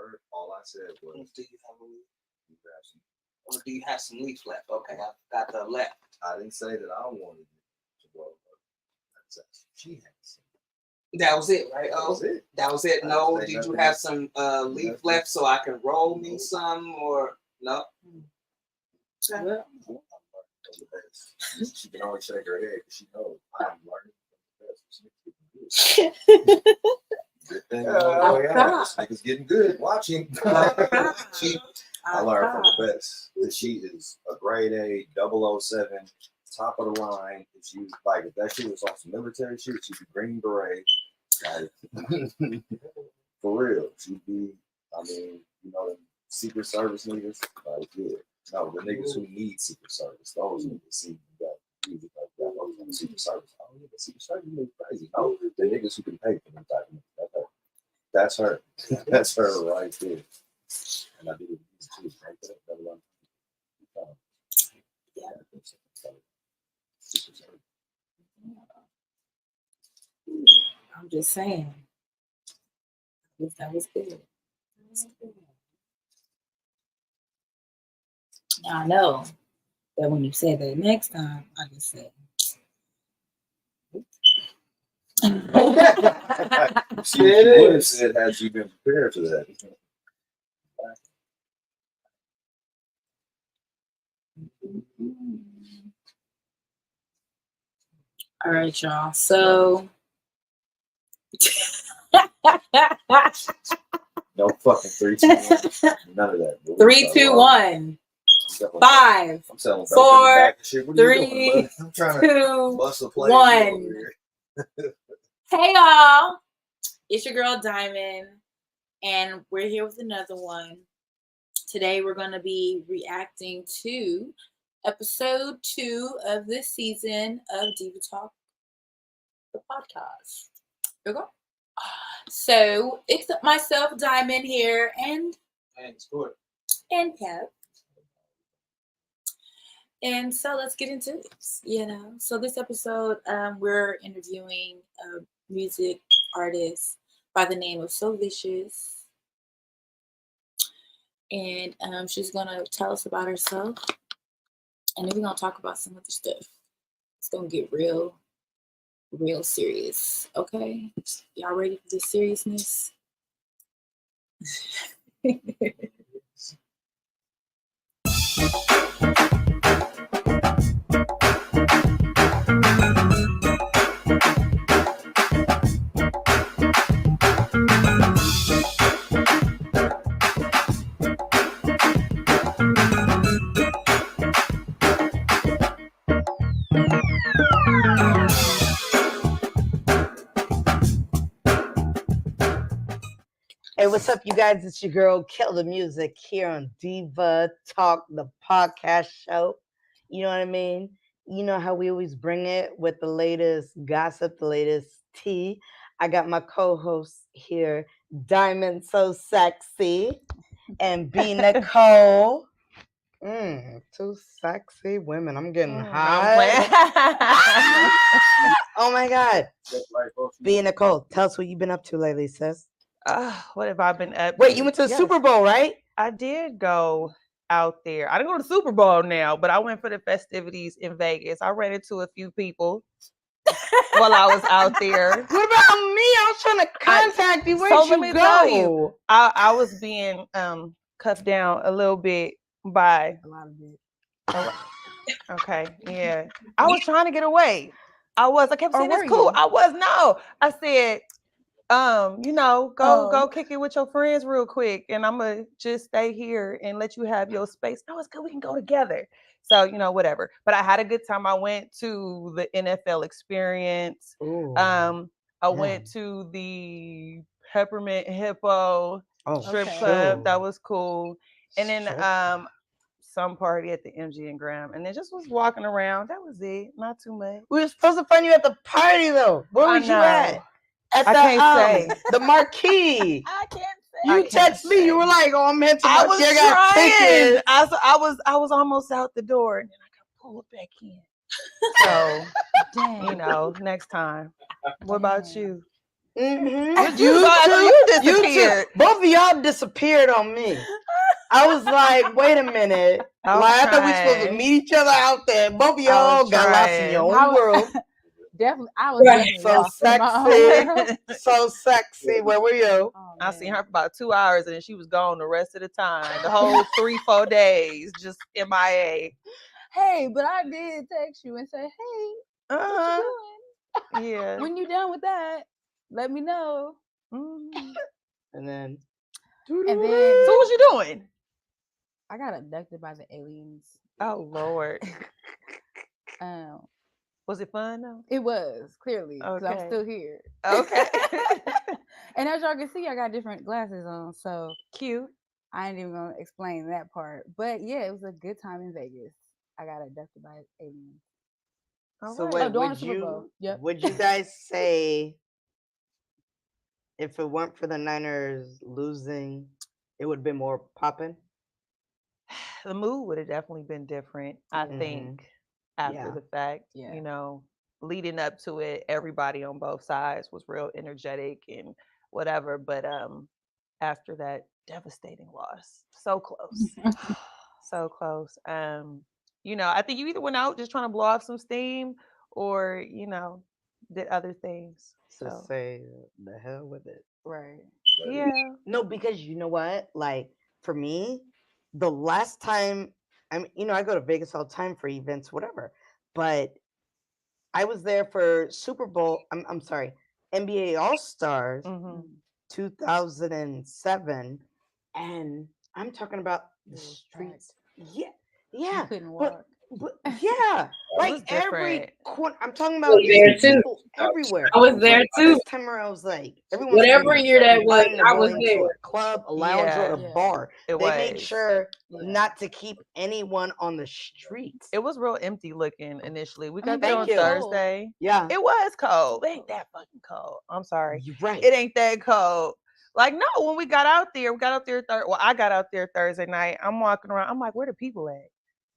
word. All I said was, do you have a leaf? Or do you have some leaf left? Okay, I got the left. I didn't say that I wanted it to roll up. She had some. That was it, right? That was it. That was it. No, did you have some leaf left so I can roll me some or no? Okay. Well, she can always shake her head because she knows I'm learning from the best. Good thing this nigga's getting good watching. I learned from the best that she is a grade A 007, top of the line. If she like if that shit was on some military shit, she'd be Green Beret. Like, for real. She'd be, I mean, you know, the Secret Service niggas, like, yeah. No, the niggas who need Secret Service, those niggas see you got music like that. Those on Secret Service. Oh, yeah, the Secret Service is crazy. No, the niggas who can pay for them type of niggas. That's her. That's her right there. And I did it too, right there. I'm just saying. That was good. Now I know that when you say that next time, I can say. She would have said had you been prepared for that. All right, y'all. So no fucking 3, 2, 1. None of that. 3, 2, 1. 5, 4, 3, 2, 1. Hey y'all, it's your girl Diamond, and we're here with another one. Today we're going to be reacting to episode 2 of this season of Diva Talk, the podcast. Here we go. So it's myself, Diamond, here, and Corry. And Kev. And so let's get into it, you know. So this episode, we're interviewing a music artist by the name of So Vicious. And she's going to tell us about herself. And then we're going to talk about some other stuff. It's going to get real serious, okay? Y'all ready for this seriousness? Hey, what's up, you guys? It's your girl, Kelda Muzik, here on Diva Talk, the podcast show. You know what I mean? You know how we always bring it with the latest gossip, the latest tea. I got my co-host here, Diamond So Sexy, and B. Nicole. Two sexy women. I'm getting hot. Oh, my God. B. Nicole, tell us what you've been up to lately, sis. What have I been up? Wait, you went to the Super Bowl, right? I did go out there. I didn't go to the Super Bowl now, but I went for the festivities in Vegas. I ran into a few people while I was out there. What about me? I was trying to contact you. Where'd you go? Tell you, I was being cuffed down a little bit by a lot of it. Okay, yeah. I was trying to get away. I kept saying it's cool. You? I said, you know, go kick it with your friends real quick, and I'm gonna just stay here and let you have your space. No, it's good. We can go together. So, you know, whatever. But I had a good time. I went to the NFL experience. Ooh, I went to the Peppermint Hippo strip club. That was cool. And then some party at the MGM Grand, and then just was walking around. That was it. Not too much. We were supposed to find you at the party though. Where was you at? At I can't say. The marquee. I can't say. You text me. You were like, "Oh, I'm meant to." I was trying. I was almost out the door, and then I got pulled back in. So, you know, next time. What about you? Mm-hmm. You disappeared. Both of y'all disappeared on me. I was like, wait a minute. I thought we were supposed to meet each other out there. Both of y'all got lost in your own world. Definitely, I was definitely So lost in my own world. sexy. So sexy. Where were you? Oh, I man. seen her for about 2 hours and then she was gone the rest of the time. The whole 3-4 days, just MIA. Hey, but I did text you and say, hey, what you doing? Yeah. When you done with that, let me know. And then. So what was you doing? I got abducted by the aliens. Oh Lord. Was it fun though? It was, clearly, because I'm still here. Okay. And as y'all can see, I got different glasses on, so cute. I ain't even gonna explain that part. But yeah, it was a good time in Vegas. I got abducted by aliens. So wait, would you guys say if it weren't for the Niners losing, it would have been more popping? The mood would have definitely been different, I think, after the fact. Yeah. You know, leading up to it, everybody on both sides was real energetic and whatever. But after that devastating loss, so close. So close. You know, I think you either went out just trying to blow off some steam or, you know, did other things. So say the hell with it. Right. Yeah. No, because you know what? Like for me, the last time I go to Vegas all the time for events, whatever. But I was there for Super Bowl. I'm sorry, NBA All Stars 2007, and I'm talking about the streets. Yeah. You couldn't walk. But yeah, like every corner. I'm talking about there too. people everywhere. I was there too. This time around, I was like, everyone. Whatever year that was, I was to there. a club, a lounge, or a bar. They make sure not to keep anyone on the streets. It was real empty looking initially. We got there on Thursday. Yeah, it was cold. It ain't that fucking cold. I'm sorry. You're right. It ain't that cold. Like no, when we got out there, I got out there Thursday night. I'm walking around. I'm like, where the people at?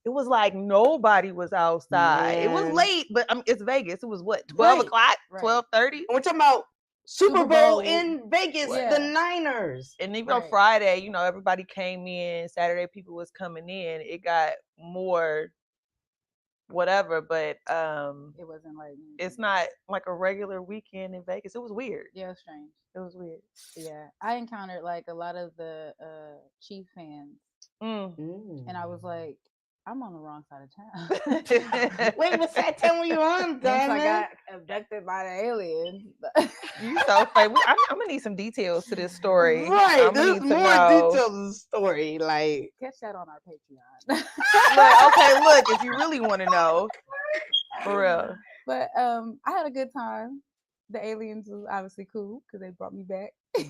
It was like nobody was outside. It was late, but it's Vegas. It was what, 12 o'clock, 12:30? We're talking about Super Bowl in Vegas, the Niners. And even on Friday, you know, everybody came in. Saturday, people was coming in. It got more whatever, but it wasn't like it's not like a regular weekend in Vegas. It was weird. Yeah, it was strange. It was weird. Yeah, I encountered like a lot of the Chief fans, and I was like, I'm on the wrong side of town. Wait, what's that town where you on, damn I got abducted by the aliens. You so funny. I'm gonna need some details to this story. Right, there's more details to the story. Like, catch that on our Patreon. Look, if you really want to know, for real. But I had a good time. The aliens was obviously cool because they brought me back in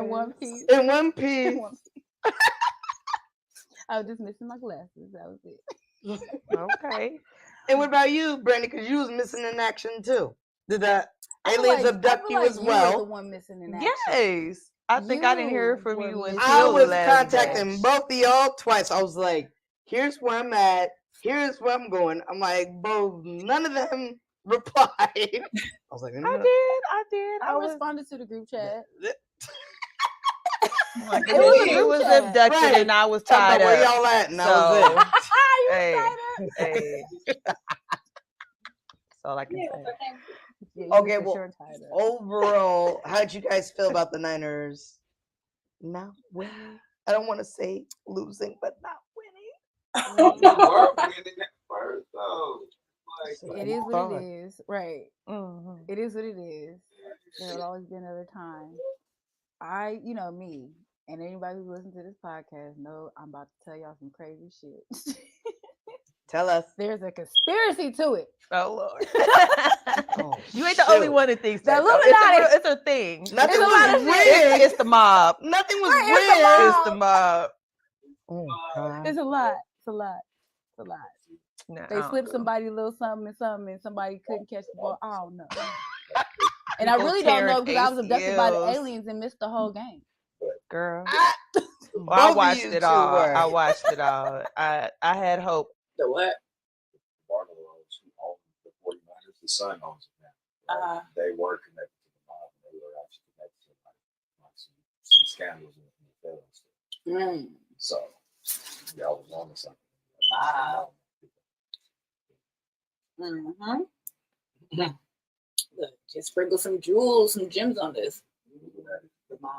one piece. In one piece. I was just missing my glasses. That was it. Okay. And what about you, Brandi? Because you was missing in action too. Did the aliens abduct you as well? You were the one missing in action. Yes. I think I didn't hear from you until I was last contacting both of y'all twice. I was like, here's where I'm at. Here's where I'm going. I'm like, both. None of them replied. I was like, I did. I responded to the group chat. Like, it was abducted and I was tied up. Where y'all at? And I was it. Hey. That's all I can say. Yeah, okay, well, overall, how did you guys feel about the Niners not winning? I don't want to say losing, but not winning. You were winning at first, though. It is what it is, right? Mm-hmm. It is what it is. There'll always be another time. You know me, and anybody who listens to this podcast know I'm about to tell y'all some crazy shit. Tell us. There's a conspiracy to it. Oh Lord! You ain't the only one that thinks that. It's a thing. Nothing was weird. It's the mob. Nothing was weird. It's the mob. It's a lot. It's a lot. It's a lot. No, they slipped somebody a little something, and somebody couldn't catch the ball. I don't know. And I really don't know because I was abducted by the aliens and missed the whole game. Girl. I watched it all. I watched it all. I had hope. The what? The 49ers, the son owns it they were connected to the mob. They were actually connected to like some scandals in the film. So yeah, I was on to something. Wow. Look, just sprinkle some jewels, some gems on this. The mob.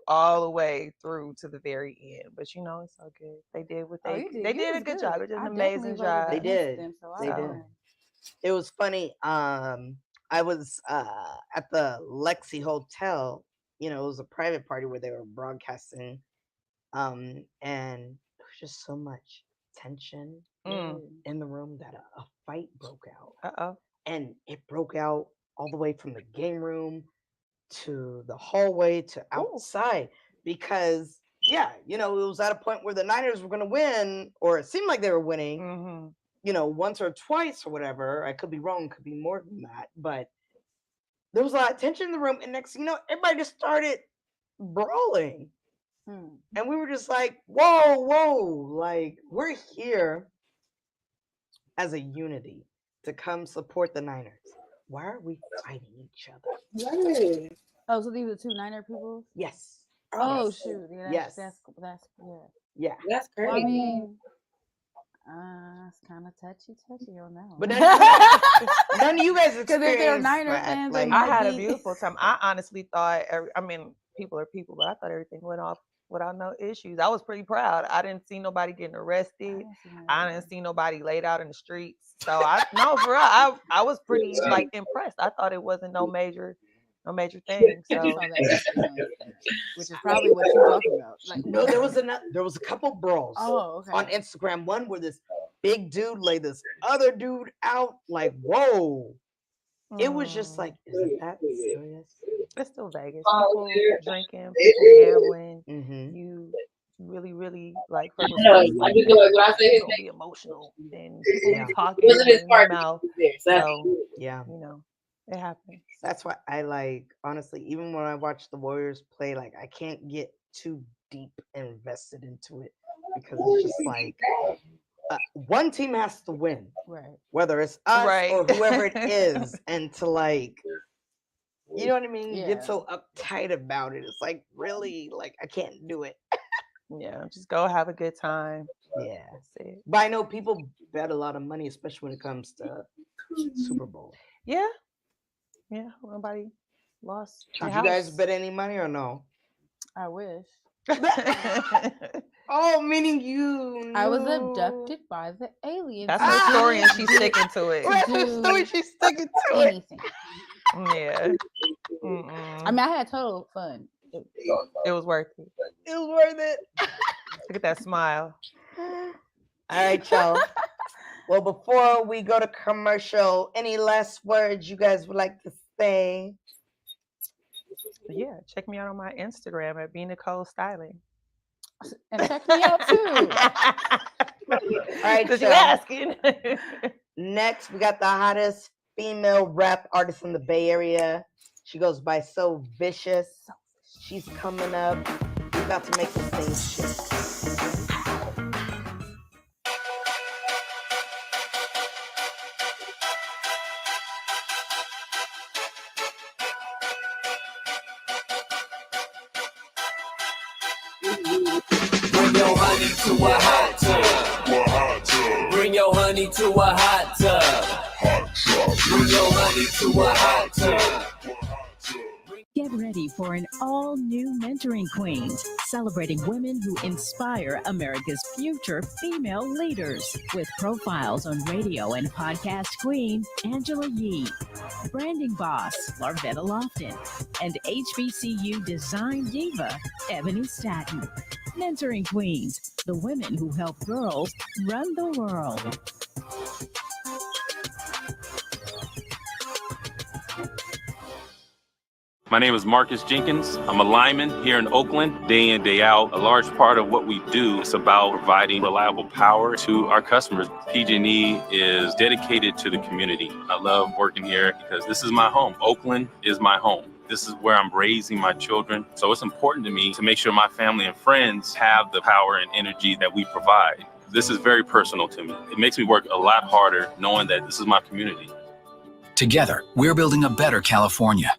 All the way through to the very end, but it's all good. They did what they did a good job. They did an amazing job. They did. They did. It was funny. I was at the Lexi Hotel. It was a private party where they were broadcasting, and there was just so much tension in the room that a fight broke out. And it broke out all the way from the game room to the hallway to outside because it was at a point where the Niners were going to win, or it seemed like they were winning, once or twice or whatever. I could be wrong, could be more than that, but there was a lot of tension in the room, and next everybody just started brawling. And we were just like, whoa, like we're here as a unity to come support the Niners. Why are we fighting each other? Oh, so these are two Niner people? Yes. Oh, shoot. Yeah, that's Yeah. That's crazy. Well, I mean, it's kind of touchy on that one. But none of you guys experienced. Because if they're Niner fans, I had a beautiful time. I honestly thought, people are people, but I thought everything went off without no issues. I was pretty proud. I didn't see nobody getting arrested. I didn't see nobody laid out in the streets. So for real, I was pretty impressed. I thought it wasn't no major thing. So which is probably what you're talking about. No, there was a couple brawls on Instagram. One where this big dude laid this other dude out. Like, whoa. It was just like, is that serious? It's still Vegas. People drinking, people gambling. You really, really like. I just feel like when I say his name, be emotional and people talking in your mouth. So it happens. That's why I honestly, even when I watch the Warriors play, I can't get too deep invested into it because it's just like one team has to win, right? Whether it's us or whoever it is, and to you know what I mean? Yeah. Get so uptight about it. It's like, really, I can't do it. Yeah, just go have a good time. Yeah, that's it. But I know people bet a lot of money, especially when it comes to Super Bowl. Yeah, nobody lost. Did you guys bet any money or no? I wish. Oh, meaning you. I was abducted by the aliens. That's her story, and she's sticking to it. That's her story. She's sticking to anything. Yeah. I mean, I had total fun. It was worth it. It was worth it. Look at that smile. All right, y'all. Well, before we go to commercial, any last words you guys would like to say? Yeah, check me out on my Instagram at Nicole Styling. And check me out too. All right, because you're asking. Next, we got the hottest female rap artist in the Bay Area. She goes by So Vicious. She's coming up. We're about to make the same shit. Bring your honey to a hot tub. Bring your honey to a hot tub. Bring your honey to a hot tub. Get ready for an all-new Mentoring Queens, celebrating women who inspire America's future female leaders. With profiles on radio and podcast queen Angela Yee, branding boss Larvetta Lofton, and HBCU design diva Ebony Staton. Mentoring Queens, the women who help girls run the world. My name is Marcus Jenkins. I'm a lineman here in Oakland, day in, day out. A large part of what we do is about providing reliable power to our customers. PG&E is dedicated to the community. I love working here because this is my home. Oakland is my home. This is where I'm raising my children. So it's important to me to make sure my family and friends have the power and energy that we provide. This is very personal to me. It makes me work a lot harder knowing that this is my community. Together, we're building a better California.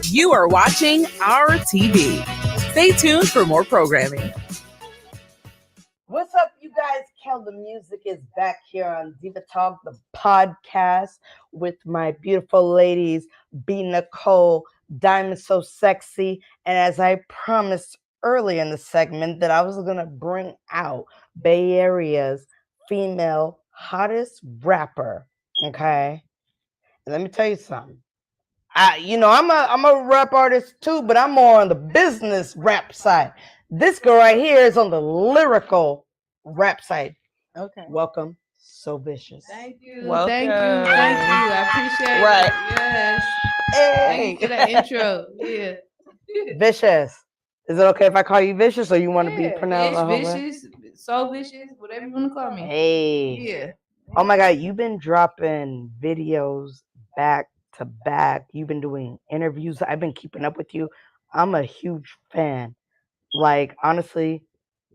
You are watching our TV. Stay tuned for more programming. What's up, you guys? Kelda Muzik is back here on Diva Talk, the podcast, with my beautiful ladies, B. Nicole, Diamond So Sexy. And as I promised earlier in the segment, that I was going to bring out Bay Area's female hottest rapper. Okay? And let me tell you something. I'm a rap artist too, but I'm more on the business rap side. This girl right here is on the lyrical rap side. Okay. Welcome, So Vicious. Thank you. Welcome. Thank you. I appreciate Right. it. Yes. Hey. Thank you for that intro. Yeah. Vicious. Is it okay if I call you Vicious, or you want to be pronounced? Vicious, So Vicious, whatever you want to call me. Hey. Yeah. Oh my God, you've been dropping videos back to back. You've been doing interviews. I've been keeping up with you. I'm a huge fan. Like, honestly,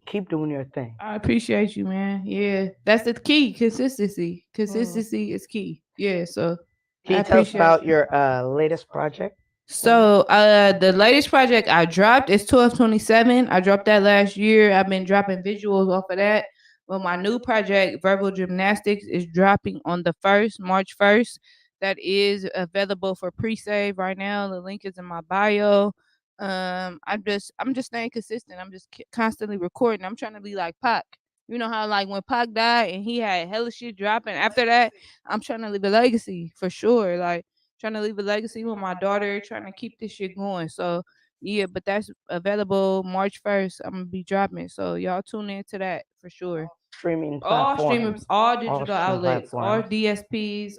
keep doing your thing. I appreciate you, man. Yeah. That's the key. Consistency. Consistency is key. Yeah. So Can you tell us about your latest project? So the latest project I dropped is 1227. I dropped that last year. I've been dropping visuals off of that. Well, my new project, Verbal Gymnastics, is dropping on the 1st, March 1st. That is available for pre-save right now. The link is in my bio. I'm just staying consistent. I'm just constantly recording. I'm trying to be like Pac. You know how like when Pac died and he had hella shit dropping. After that, I'm trying to leave a legacy for sure. Like trying to leave a legacy with my daughter, trying to keep this shit going. So yeah, but that's available March 1st. I'm gonna be dropping. So y'all tune in to that for sure. Streaming All platforms. streaming, all digital streaming outlets, all platforms. DSPs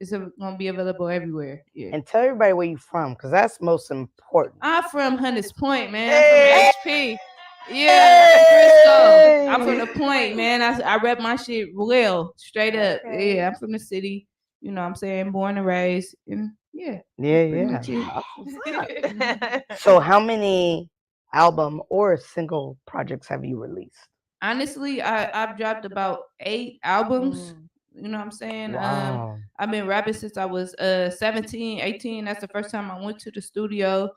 is gonna be available everywhere. Yeah. And tell everybody where you from, because that's most important. I'm from Hunters Point, man. I'm from HP. Yeah, Frisco. I'm from the Point, man. I rep my shit well, straight up. Yeah, I'm from the city. You know what I'm saying? Born and raised. And yeah. Yeah. So how many album or single projects have you released? Honestly, I've dropped about 8 albums. You know what I'm saying? Wow. I've been rapping since I was 17, 18. That's the first time I went to the studio.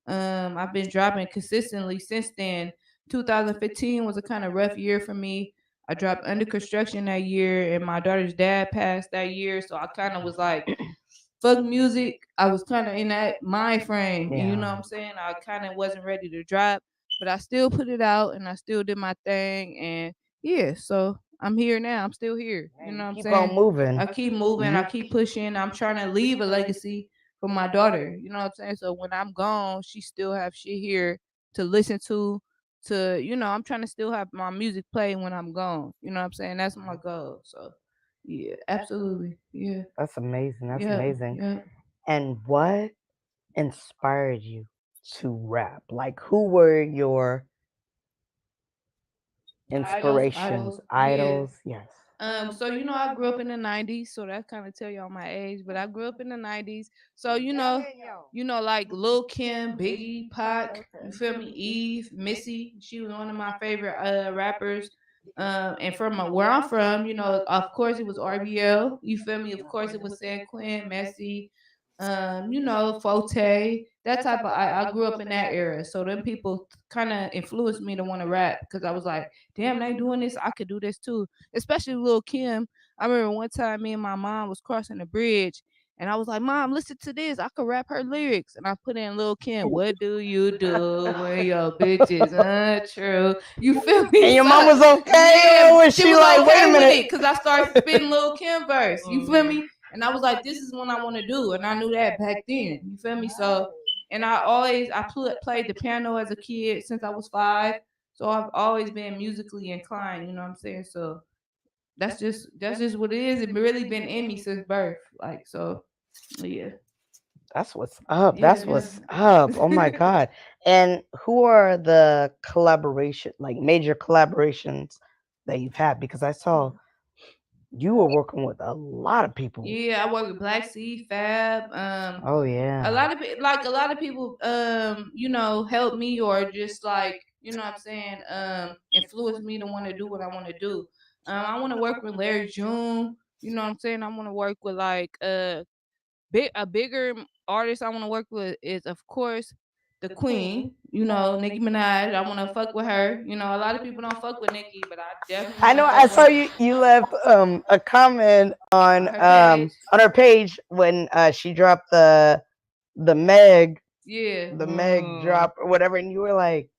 I've been dropping consistently since then. 2015 was a kind of rough year for me. I dropped Under Construction that year, and my daughter's dad passed that year. So I kind of was like, fuck music. I was kind of in that mind frame. Yeah. You know what I'm saying? I kind of wasn't ready to drop, but I still put it out and I still did my thing. And yeah, so I'm here now. I'm still here. You know what I'm Keep saying? on moving. I keep moving. I keep pushing. I'm trying to leave a legacy for my daughter. You know what I'm saying? So when I'm gone, she still have shit here to listen to. I'm trying to still have my music play when I'm gone. You know what I'm saying? That's my goal. So yeah, absolutely. Yeah. That's amazing. That's Yeah, amazing. yeah. And what inspired you to rap? Like, who were your inspirations? Idols? Yes. So I grew up in the 90s, so that kind of tell y'all my age, but I grew up in the 90s. So like Lil Kim, Biggie, Pac, you feel me? Eve, Missy, she was one of my favorite rappers. And from where I'm from, of course it was RBL, you feel me? Of course it was San Quinn, Messi, Forte, that type of. I grew up in that era, so them people kind of influenced me to want to rap because I was like, damn, they doing this, I could do this too. Especially Lil Kim. I remember one time me and my mom was crossing the bridge, and I was like, Mom, listen to this, I could rap her lyrics, and I put in Lil Kim. What do you do when your bitch is untrue? You feel me? And your mom was okay? Yeah, Or was she was like, wait a minute? Because I started spitting Lil Kim verse. You feel me? And I was like, this is what I want to do. And I knew that back then. You feel me? So, and I played the piano as a kid since I was 5. So I've always been musically inclined. You know what I'm saying? So that's just what it is. It's really been in me since birth. Like, so, yeah. That's what's up. That's what's up. Oh my God. And who are the major collaborations that you've had? Because I saw You were working with a lot of people. Yeah, I work with Black Sea, Fab. Oh yeah. A lot of people, you know, help me or just like, you know what I'm saying, influence me to want to do what I want to do. I want to work with Larry June. You know what I'm saying? I want to work with like a bigger artist I want to work with is of course the Queen. You know, Nicki Minaj. I want to fuck with her. You know, a lot of people don't fuck with Nicki, but I definitely. I know. I saw you left a comment on her page when she dropped the Meg. Yeah. The Meg drop or whatever, and you were like,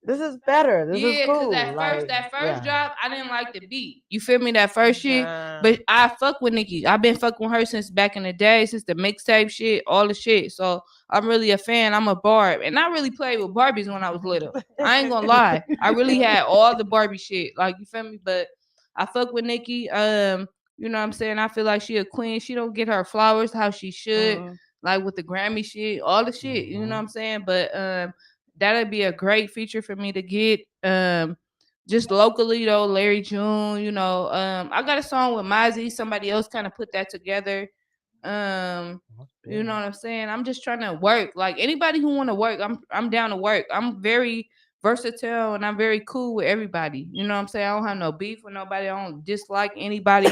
"This is better. This is cool." Because that first drop, I didn't like the beat. You feel me? That first shit, but I fuck with Nicki. I've been fucking with her since back in the day, since the mixtape shit, all the shit. So I'm really a fan. I'm a Barb, and I really played with Barbies when I was little. I ain't gonna lie. I really had all the Barbie shit. Like, you feel me? But I fuck with Nicki. You know what I'm saying? I feel like she a queen. She don't get her flowers how she should. Like with the Grammy shit, all the shit. You know what I'm saying? But that'd be a great feature for me to get. Just locally though, Larry June, you know. I got a song with Muzik. Somebody else kind of put that together. You know what I'm saying? I'm just trying to work. Like anybody who want to work, I'm down to work. I'm very versatile and I'm very cool with everybody. You know what I'm saying? I don't have no beef with nobody. I don't dislike anybody.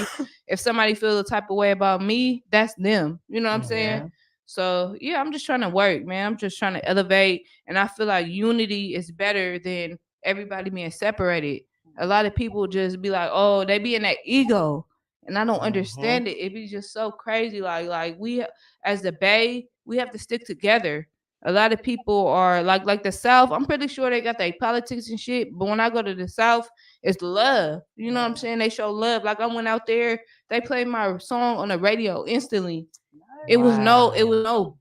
If somebody feels the type of way about me, that's them. You know what I'm saying? So yeah, I'm just trying to work, man. I'm just trying to elevate, and I feel like unity is better than everybody being separated. A lot of people just be like, oh, they be in that ego, and I don't understand it. It be just so crazy. Like we as the Bay, we have to stick together. A lot of people are like the South. I'm pretty sure they got their politics and shit, but when I go to the South, it's love. You know what I'm saying? They show love. Like I went out there, they played my song on the radio instantly. It was no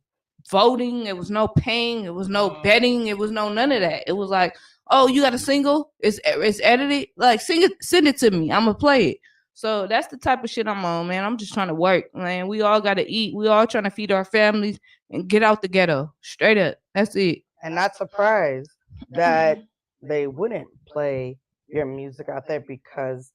voting, it was no paying, it was no betting, it was no none of that. It was like, oh, you got a single? It's edited. Like send it to me. I'm gonna play it. So that's the type of shit I'm on, man. I'm just trying to work, man. We all gotta eat. We all trying to feed our families and get out the ghetto. Straight up. That's it. And not surprised that they wouldn't play your music out there because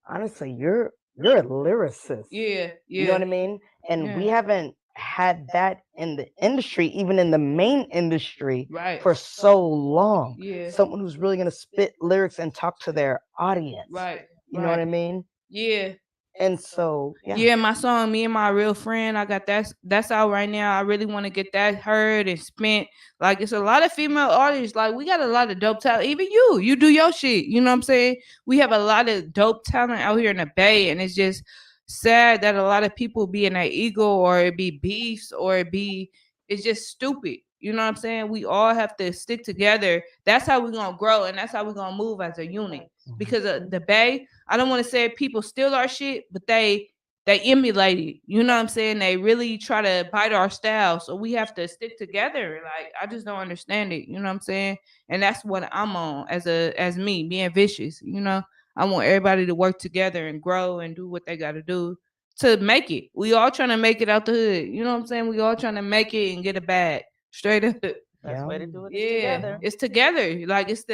honestly, you're a lyricist. Yeah. You know what I mean? And we haven't had that in the industry, even in the main industry, for so long. Yeah. Someone who's really gonna spit lyrics and talk to their audience. Right. You know what I mean? Yeah. And so yeah, my song, Me and My Real Friend, I got that's out right now. I really want to get that heard and spent. Like it's a lot of female artists. Like we got a lot of dope talent. Even you do your shit. You know what I'm saying? We have a lot of dope talent out here in the Bay, and it's just sad that a lot of people be in their ego, or it be beefs, or it's just stupid. You know what I'm saying? We all have to stick together. That's how we're gonna grow, and that's how we're gonna move as a unit. Because of the Bay, I don't want to say people steal our shit, but they emulate it. You know what I'm saying? They really try to bite our style. So we have to stick together. Like I just don't understand it. You know what I'm saying? And that's what I'm on as me, being vicious. You know, I want everybody to work together and grow and do what they got to do to make it. We all trying to make it out the hood. You know what I'm saying? We all trying to make it and get a bag. Straight up. That's the way to do it. Yeah, it's together. Like it's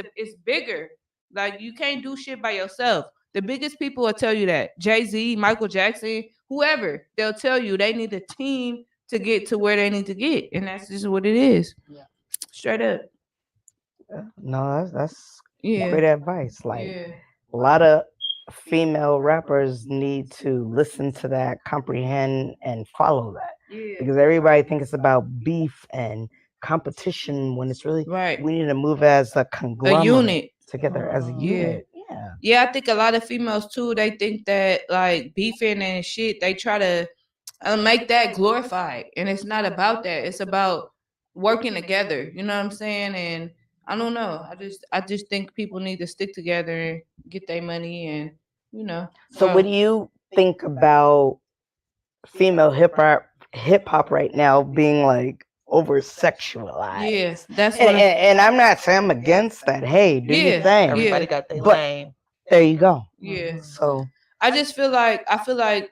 bigger. Like you can't do shit by yourself. The biggest people will tell you that. Jay-Z, Michael Jackson, whoever, they'll tell you they need a team to get to where they need to get. And that's just what it is. Yeah. Straight up. No, that's great advice. Like a lot of female rappers need to listen to that, comprehend, and follow that. Yeah. Because everybody thinks it's about beef and competition when it's really we need to move as a conglomerate, a unit together as a unit. Yeah, I think a lot of females too, they think that like beefing and shit, they try to make that glorified, and it's not about that. It's about working together. You know what I'm saying? And I don't know. I just think people need to stick together and get their money, and you know. So what do you think about female hip hop right now being like over sexualized? Yes, that's what and I'm not saying I'm against that. Hey, do your thing. Everybody got their lane. There you go. Yeah. So I feel like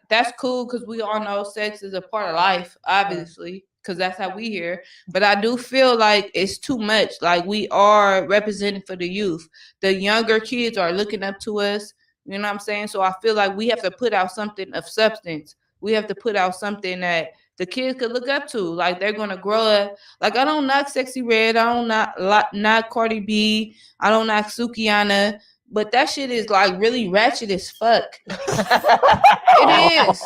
that's cool because we all know sex is a part of life, obviously, because that's how we hear. But I do feel like it's too much. Like we are representing for the youth. The younger kids are looking up to us. You know what I'm saying? So I feel like we have to put out something of substance. We have to put out something that the kids could look up to. Like they're gonna grow up. Like I don't knock Sexy Red. I don't knock Cardi B. I don't knock Sukiana. But that shit is like really ratchet as fuck. It is.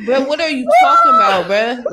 Bro, what are you talking about, bro?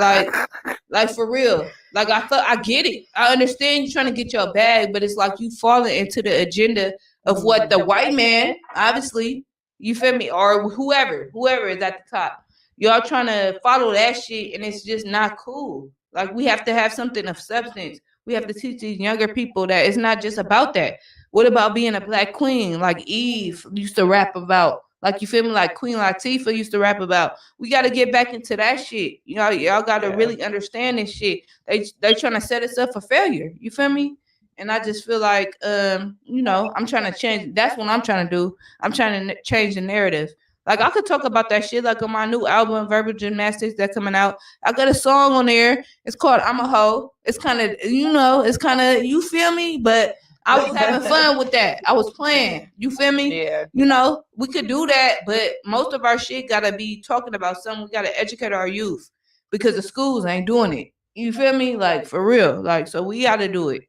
Like for real. Like I get it. I understand you trying to get your bag, but it's like you falling into the agenda of what the white man, obviously, you feel me, or whoever is at the top. Y'all trying to follow that shit, and it's just not cool. Like we have to have something of substance. We have to teach these younger people that it's not just about that. What about being a black queen? Like Eve used to rap about. Like you feel me? Like Queen Latifah used to rap about. We got to get back into that shit. You know, y'all got to really understand this shit. They trying to set us up for failure. You feel me? And I just feel like, you know, I'm trying to change. That's what I'm trying to do. I'm trying to change the narrative. Like I could talk about that shit like on my new album, Verbal Gymnastics, that's coming out. I got a song on there. It's called I'm a Hoe. It's kind of, you know, it's kind of, you feel me? But I was having fun with that. I was playing. You feel me? Yeah. You know, we could do that, but most of our shit gotta be talking about something. We gotta educate our youth because the schools ain't doing it. You feel me? Like for real. Like so we gotta do it.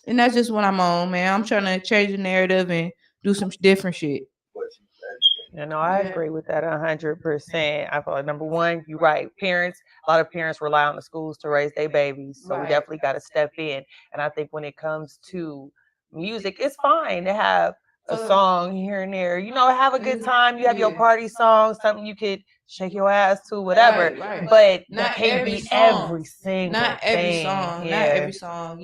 And that's just what I'm on, man. I'm trying to change the narrative and do some different shit. You know, I agree with that 100%. I feel like number one, you're right. Parents, a lot of parents rely on the schools to raise their babies. So we definitely got to step in. And I think when it comes to music, it's fine to have a song here and there. You know, have a good time. You have your party song, something you could shake your ass to, whatever. Right. But not can't every be song. every single Not every thing. song. Yeah. Not every song.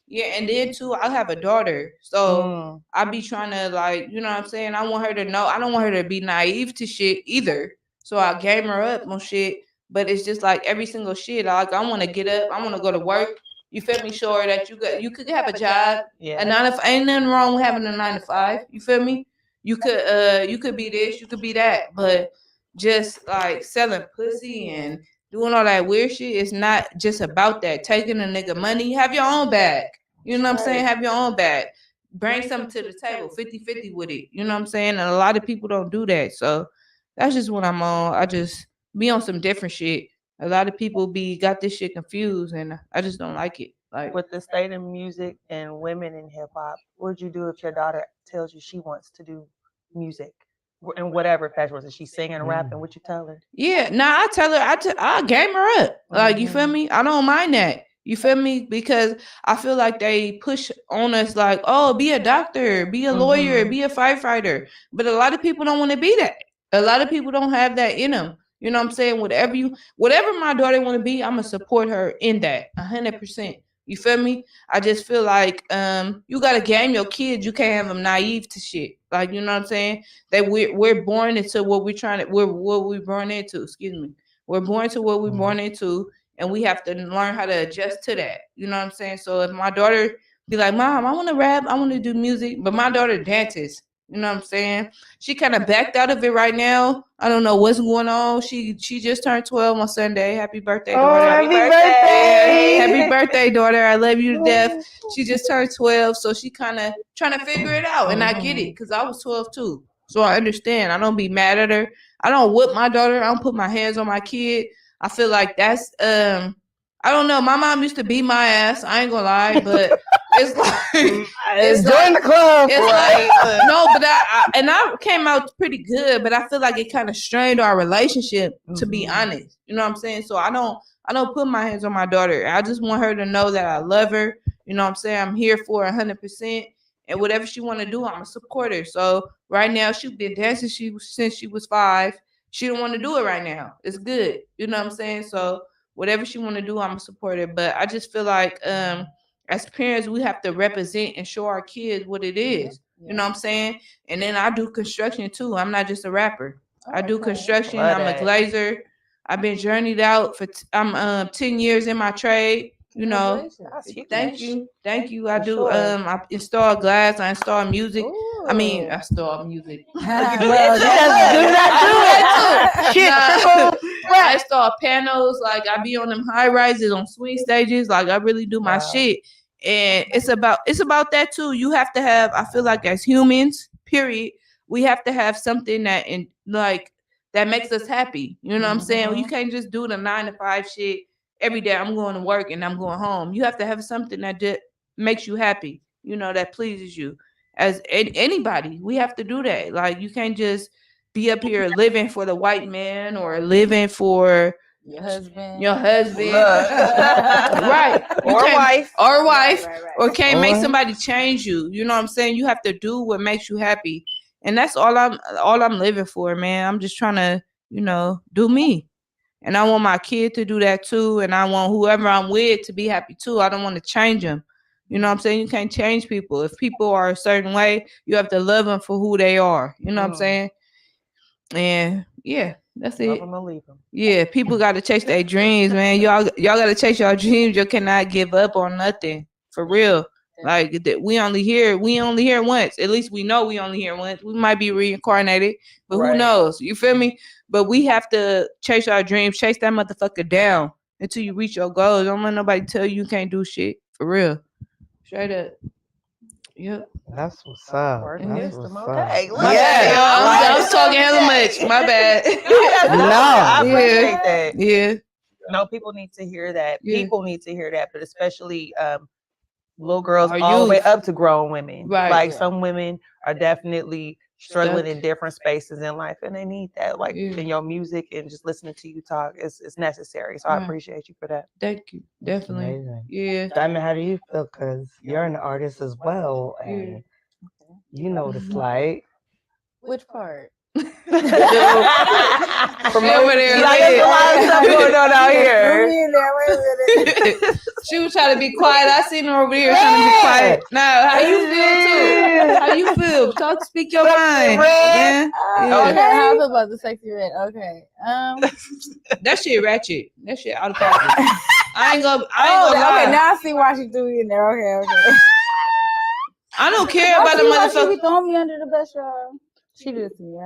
Yeah, and then too, I have a daughter, so I be trying to like, you know what I'm saying? I want her to know. I don't want her to be naive to shit either. So I game her up on shit, but it's just like every single shit. Like I want to get up, I want to go to work. You feel me? Show her that you could have a job. Yeah. Ain't nothing wrong with having a 9 to 5. You feel me? You could be this, you could be that, but just like selling pussy and doing all that weird shit is not just about that. Taking a nigga money, have your own bag. You know what I'm saying? Have your own bag. Bring something to the table, 50-50 with it. You know what I'm saying? And a lot of people don't do that. So that's just what I'm on. I just be on some different shit. A lot of people got this shit confused, and I just don't like it. Like with the state of music and women in hip hop, what'd you do if your daughter tells you she wants to do music? And whatever fashion was, is she singing and rapping? What you tell her? Yeah, I tell her, I game her up. Like, you feel me? I don't mind that. You feel me? Because I feel like they push on us like, oh, be a doctor, be a lawyer, be a firefighter. But a lot of people don't want to be that. A lot of people don't have that in them. You know what I'm saying? Whatever my daughter want to be, I'm going to support her in that 100%. You feel me? I just feel like you gotta game your kids. You can't have them naive to shit. Like, you know what I'm saying? That we're born into what we're born into. Excuse me. We're born to what we're born into, and we have to learn how to adjust to that. You know what I'm saying? So if my daughter be like, Mom, I want to rap, I want to do music, but my daughter dances. You know what I'm saying? She kind of backed out of it right now. I don't know what's going on. She just turned 12 on Sunday. Happy birthday, daughter. Happy birthday. Happy birthday, daughter. I love you to death. She just turned 12, so she kind of trying to figure it out. And I get it because I was 12 too. So I understand. I don't be mad at her. I don't whip my daughter. I don't put my hands on my kid. I feel like that's, I don't know. My mom used to beat my ass. I ain't gonna lie, but it's like it's join the club. It's like no, but I came out pretty good, but I feel like it kind of strained our relationship. To be honest, you know what I'm saying. So I don't put my hands on my daughter. I just want her to know that I love her. You know what I'm saying. I'm here for 100%, and whatever she want to do, I'm a supporter. So right now, she's been dancing since she was 5. She don't want to do it right now. It's good. You know what I'm saying. So whatever she want to do, I'm a supporter. But I just feel like as parents, we have to represent and show our kids what it is. You know what I'm saying? And then I do construction too. I'm not just a rapper. I do construction. I'm a glazer. I've been journeyed out for I'm 10 years in my trade. You know, thank you. I do. I install glass. I install music. Ooh. I mean, I install music. I install panels. Like I be on them high rises, on swing stages. Like I really do my shit. And it's about that too. You have to have. I feel like as humans, period, we have to have something that that makes us happy. You know what I'm saying? You can't just do the 9 to 5 shit every day. I'm going to work and I'm going home. You have to have something that makes you happy, that pleases you. As anybody, we have to do that. Like, you can't just be up here living for the white man or living for your husband, right? Or wife, right. or can't make somebody change you. You know what I'm saying? You have to do what makes you happy, and that's all I'm living for, man. I'm just trying to, do me, and I want my kid to do that too, and I want whoever I'm with to be happy too. I don't want to change them. You know what I'm saying? You can't change people. If people are a certain way, you have to love them for who they are. You know what I'm saying? And yeah, that's it. Yeah, people got to chase their dreams, man. Y'all got to chase your dreams. You cannot give up on nothing, for real. Like, we only here once. At least we know we only here once. We might be reincarnated, but who knows? You feel me? But we have to chase our dreams. Chase that motherfucker down until you reach your goals. Don't let nobody tell you can't do shit, for real. Straight up. Yep. That's what's up. That's what's up. Okay. I was talking hella much. My bad. I appreciate that. Yeah. No, people need to hear that. Yeah. People need to hear that, but especially little girls all the way up to grown women. Right. Like, some women are definitely struggling in different spaces in life, and they need that. Like, in your music and just listening to you talk is necessary. So I appreciate you for that. Thank you. Definitely. Amazing. Yeah. Diamond, how do you feel? Because you're an artist as well, and you know what it's like. Which part? From over there, like, there's a lot of stuff going on out here. She was trying to be quiet. I seen her over here trying to be quiet. Now, how you feel too? How you feel? Speak your mind. Yeah. Okay, how I feel about the sexy red? Okay. That shit ratchet. That shit out of pocket. I ain't gonna lie. Okay, now I see why she threw me in there. Okay. I don't care about the motherfucker. She be throwing me under the bus, y'all. She did it to me.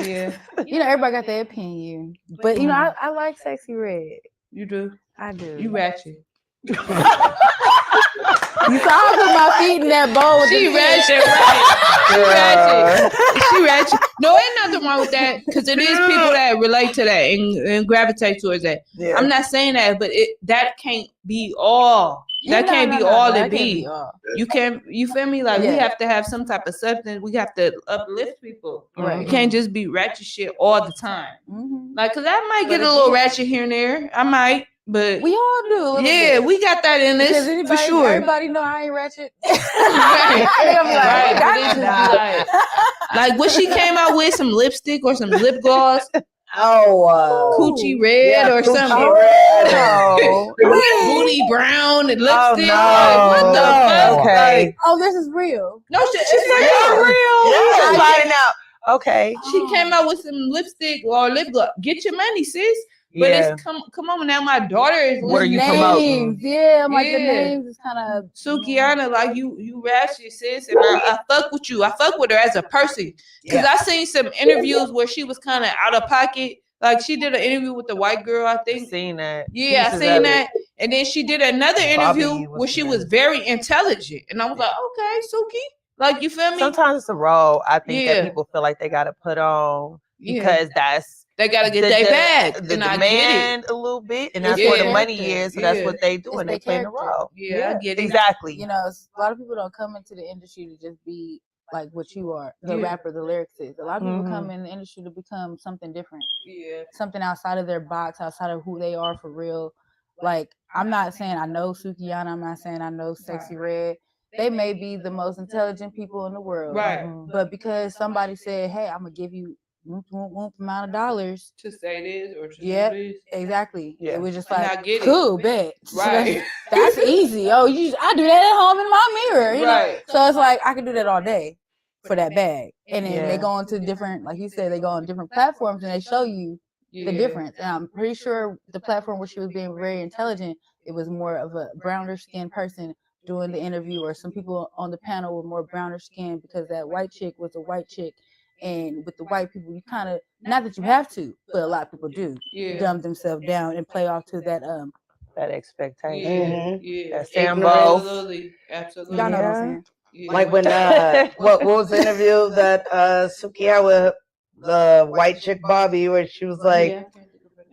Yeah. Everybody got their opinion, but I like sexy red. You do. I do. You ratchet. You saw I put my feet in that bowl. She ratchet. She ratchet. No, ain't nothing wrong with that, because it is people that relate to that and gravitate towards that. Yeah. I'm not saying that, but that can't be all. That can't be all it be. You can't. You feel me? Like, we have to have some type of substance. We have to uplift people. Right. You can't just be ratchet shit all the time. Mm-hmm. Like, cause I might get a little ratchet here and there. I might. But we all do. Yeah, we got that in this for sure. Everybody know I ain't ratchet. Like, when she came out with some lipstick or some lip gloss. Coochie red or something. Booty brown and lipstick. What the fuck? Okay. Like, this is real. No shit. She's real. Just finding out. Okay. She came out with some lipstick or lip gloss. Get your money, sis. But it's come on now. My daughter is. What are you promoting? Yeah, I'm like, the names is kind of Sukiana. Like, you ratchet, sis, and I fuck with you. I fuck with her as a person, because I seen some interviews where she was kind of out of pocket. Like, she did an interview with the white girl, I think. Seen that? Yeah, I seen that. And then she did another interview where she was very intelligent, and I was like, okay, Suki. Like, you feel me? Sometimes it's a role I think that people feel like they got to put on because they gotta get their bag. The demand a little bit, and that's where the money is. So that's what they do, and they play the role. Yeah, I get it. Exactly. A lot of people don't come into the industry to just be like what you are, the rapper, the lyricist. A lot of people come in the industry to become something different. Yeah. Something outside of their box, outside of who they are for real. Like, I'm not saying I know Sukiana. I'm not saying I know Sexy Red. They may be the most intelligent people in the world. Right. But because somebody said, hey, I'm going to give you amount of dollars to say this or to do this. Exactly. Yeah. It was just like, cool, bet. Right. That's easy. I do that at home in my mirror. You know? So it's like, I can do that all day for that bag. And then they go on to different, like you said, they go on different platforms and they show you the difference. And I'm pretty sure the platform where she was being very intelligent, it was more of a browner skinned person doing the interview, or some people on the panel were more browner skinned because that white chick was a white chick. And with the white people, you kind of, not that you have to, but a lot of people do dumb themselves down and play off to that expectation. Yeah. That Sambo. Absolutely. Y'all know what I'm saying. Like when what was the interview that Suki had with the white chick Bobby, where she was like,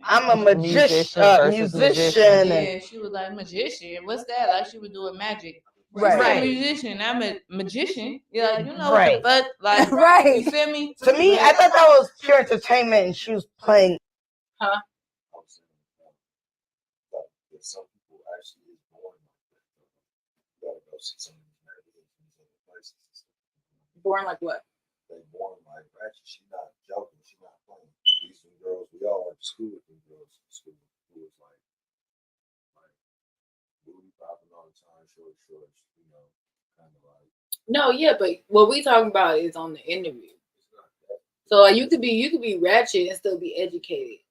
I'm a musician. Yeah, she was like magician. What's that? Like she was doing magic. Right. I'm a musician. I'm a magician. You're like, you know Right. what the fuck? Like, Right. You feel me? To me, I thought that was pure entertainment, and she was playing. Huh? Some people actually is born like that. You gotta go see some of these magazines in other places. Born like what? They born like ratchet. She not joking. She not playing. These some girls, we all went to school with them girls in school who was like booty popping all the time, short shorts, you know, kind of like. No, yeah, but what we talking about is on the interview. So like, you could be ratchet and still be educated.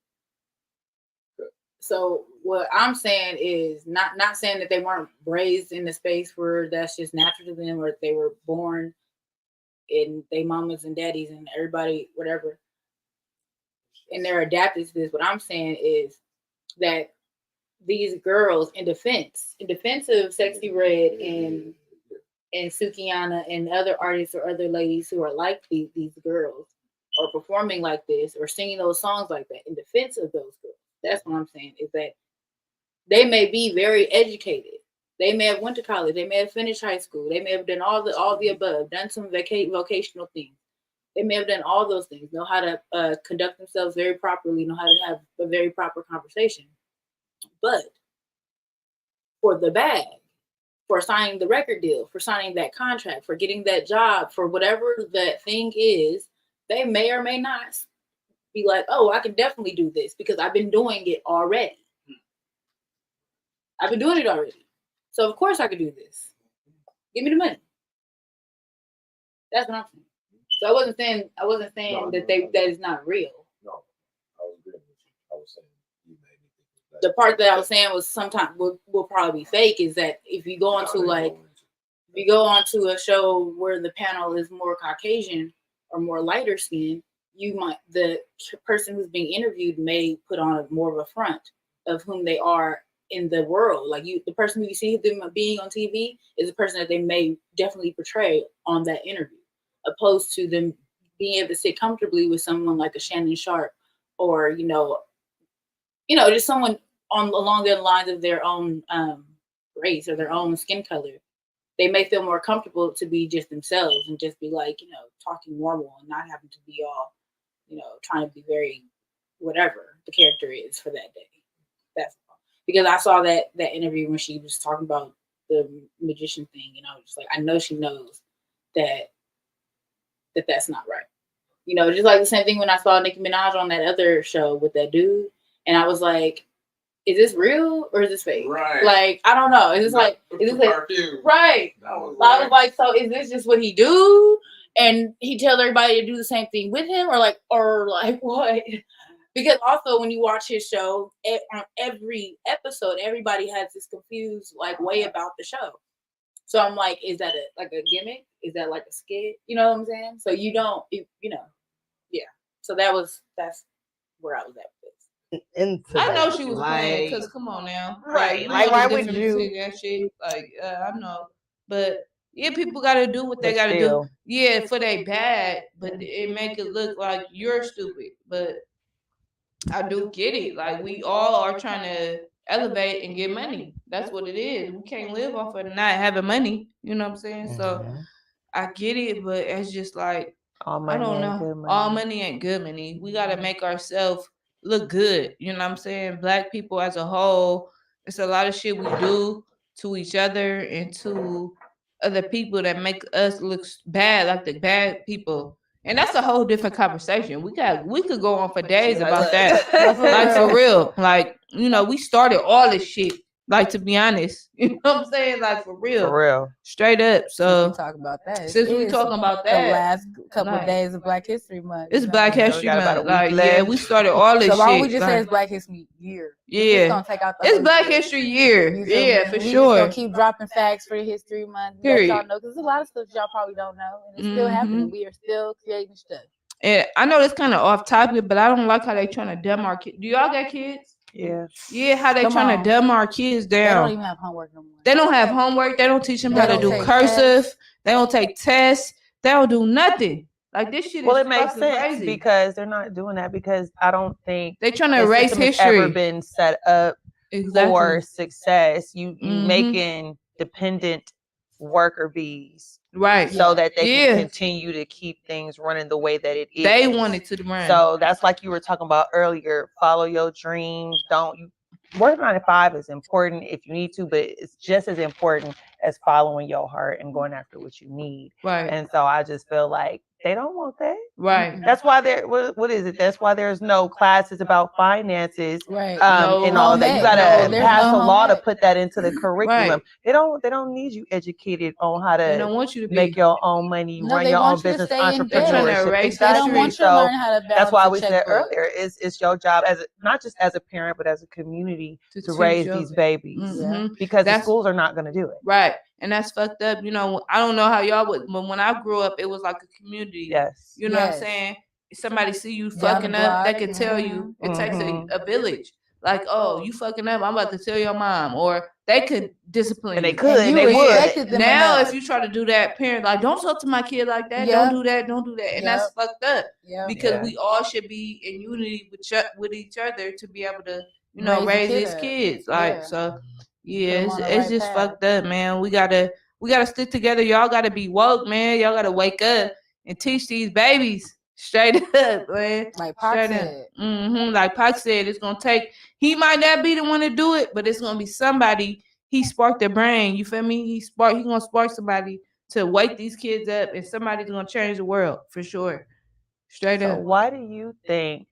So what I'm saying is not saying that they weren't raised in a space where that's just natural to them, or they were born in they mamas and daddies and everybody, whatever, and they're adapted to this. What I'm saying is that these girls, in defense of Sexy Red and Sukiana and other artists or other ladies who are like these girls, or performing like this, or singing those songs like that, in defense of those girls. That's what I'm saying, is that they may be very educated. They may have went to college. They may have finished high school. They may have done all the above, done some vocational things. They may have done all those things, know how to conduct themselves very properly, know how to have a very proper conversation. But for the bag, for signing the record deal, for signing that contract, for getting that job, for whatever that thing is, they may or may not be like, oh, I can definitely do this because I've been doing it already. I've been doing it already. So of course I could do this. Give me the money. That's what I'm saying. So I wasn't saying that is not real. No, I was agreeing with you. I was saying you made me think The part that I was saying was sometimes will probably be fake, is that if you go onto a show where the panel is more Caucasian or more lighter skinned, the person who's being interviewed may put on more of a front of whom they are in the world. Like the person who you see them being on TV is a person that they may definitely portray on that interview, opposed to them being able to sit comfortably with someone like a Shannon Sharp, or just someone along the lines of their own race or their own skin color. They may feel more comfortable to be just themselves and just be like, talking normal and not having to be all, trying to be very whatever the character is for that day. That's because I saw that interview when she was talking about the magician thing, and I was just like, I know she knows that's not right. Just like the same thing when I saw Nicki Minaj on that other show with that dude, and I was like, is this real or is this fake? Right. Like, I don't know. Is this like right? I was like, so is this just what he do? And he tells everybody to do the same thing with him, or like what? Because also when you watch his show, on every episode, everybody has this confused way about the show. So I'm like, is that a gimmick? Is that like a skit? You know what I'm saying? So you don't, yeah. So that's where I was at with this. I know she was playing, because come on now, right? Like why would you? That shit, I know, but. Yeah, people got to do what they got to do. Yeah, for they bad, but it make it look like you're stupid. But I do get it. Like, we all are trying to elevate and get money. That's what it is. We can't live off of not having money. You know what I'm saying? So I get it, but it's just like, I don't know. All money ain't good money. We got to make ourselves look good. You know what I'm saying? Black people as a whole, it's a lot of shit we do to each other and to other people that make us look bad, like the bad people. And that's a whole different conversation. We could go on for days about that. Like, for real. Like, we started all this shit. Like, to be honest. You know what I'm saying? Like, for real. For real. Straight up. So we talk about that. Since we talking about that. The last couple of days of Black History Month. It's Black History Month. Like, yeah, we started all this shit. So why don't we just say it's Black History Year? Yeah. It's Black History Year. Yeah, for sure. So keep dropping facts for History Month. Let y'all know, because there's a lot of stuff y'all probably don't know. And it's still happening. We are still creating stuff. And I know it's kind of off topic, but I don't like how they trying to dumb our kids. Do y'all got kids? Yeah. Yeah, how they trying to dumb our kids down. They don't even have homework no more. They don't have homework. They don't teach them how to do cursive. They don't take tests. They don't do nothing. Like this shit is it makes sense crazy. because they're not doing that because I don't think they're trying to erase history. Ever been set up for success. You making dependent worker bees, right? So that they can continue to keep things running the way that it is. They want it to run. So that's like you were talking about earlier. Follow your dreams. Work 9 to 5 is important if you need to, but it's just as important as following your heart and going after what you need. Right. And so I just feel like they don't want that. Right. That's why what is it? That's why there's no classes about finances. Right. And all of that. You gotta pass a law to put that into the curriculum. Right. They don't need you educated on how to, they don't want you to make your own money, run your own business, entrepreneurship. Exactly. So that's why we said earlier, it's your job as not just as a parent, but as a community to raise these babies. Mm-hmm. Because the schools are not gonna do it. Right. And that's fucked up. You know, I don't know how y'all would, but when I grew up, it was like a community. Yes. You know what I'm saying? Somebody see you fucking up, they can tell you. It takes a village. Like, oh, you fucking up, I'm about to tell your mom. Or they could discipline and they you. could, and they would. Now, if you try to do that, parent, like, don't talk to my kid like that. Don't do that. Don't do that. And that's fucked up. Because we all should be in unity with each other to be able to, you know, raise these kids. Like, so... Yeah, it's just fucked up, man. We gotta stick together. Y'all gotta be woke, man. Y'all gotta wake up and teach these babies straight up, man. Like Pac said. Like Pac said, it's gonna take. He might not be the one to do it, but it's gonna be somebody. He sparked their brain. You feel me? He gonna spark somebody to wake these kids up, and somebody's gonna change the world for sure. Straight up. Why do you think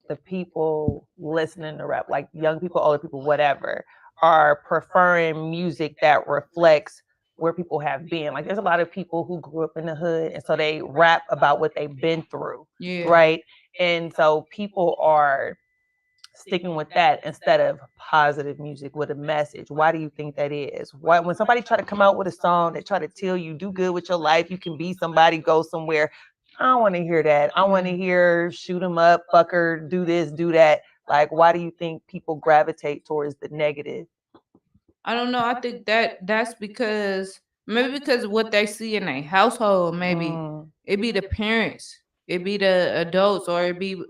the people listening to rap, like young people, older people, whatever, are preferring music that reflects where people have been? Like there's a lot of people who grew up in the hood and so they rap about what they've been through. Yeah. Right. And so people are sticking with that instead of positive music with a message. Why do you think that is? Why when somebody try to come out with a song, they try to tell you do good with your life, you can be somebody, go somewhere. I don't want to hear that. I want to hear shoot 'em up, fucker, do this, do that. Like, why do you think people gravitate towards the negative? I don't know. I think that's because of what they see in their household. Maybe it be the parents, it be the adults, or it be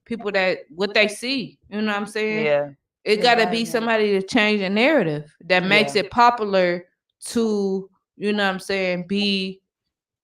people that what they see. You know what I'm saying? Yeah. It gotta be somebody to change the narrative that makes it popular to, you know what I'm saying, be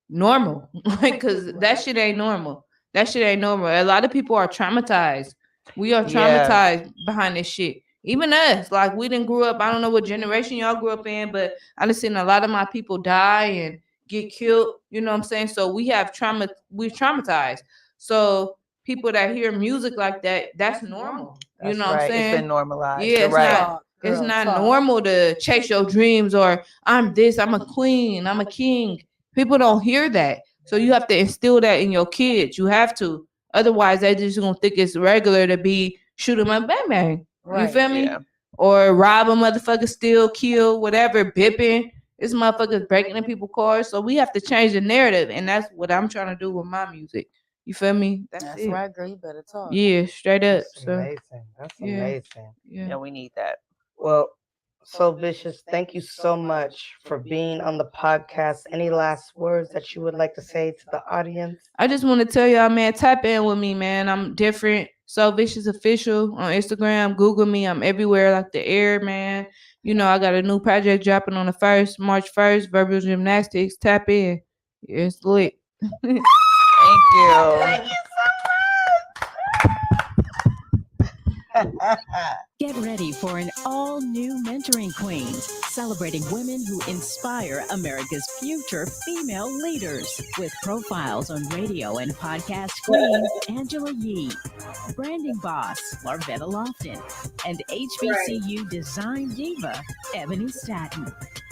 normal. Because that shit ain't normal. That shit ain't normal. A lot of people are traumatized. We are traumatized behind this shit. Even us, like we didn't grew up. I don't know what generation y'all grew up in, but I done seen a lot of my people die and get killed. You know what I'm saying? So we have trauma. We're traumatized. So people that hear music like that, that's normal. You know what I'm saying? It's been normalized. Yeah, it's not normal to chase your dreams or I'm this, I'm a queen, I'm a king. People don't hear that. So you have to instill that in your kids. You have to. Otherwise, they just gonna think it's regular to be shoot 'em up, bang bang. You feel me? Yeah. Or rob a motherfucker, steal, kill, whatever, bipping. This motherfucker's breaking in people's cars. So we have to change the narrative, and that's what I'm trying to do with my music. You feel me? That's right, girl. You better talk. Yeah, straight up. That's amazing. That's amazing. Yeah, we need that. Well, So Vicious, thank you so much for being on the podcast. Any last words that you would like to say to the audience? I just want to tell y'all, man, tap in with me, man. I'm different. So Vicious Official on Instagram. Google me. I'm everywhere like the air, man. You know, I got a new project dropping on the 1st, March 1st, Verbal Gymnastics. Tap in. It's lit. Thank you. Thank you so much. Get ready for an all-new Mentoring Queens, celebrating women who inspire America's future female leaders. With profiles on radio and podcast queen Angela Yee, branding boss Larvetta Lofton, and HBCU design diva Ebony Staton.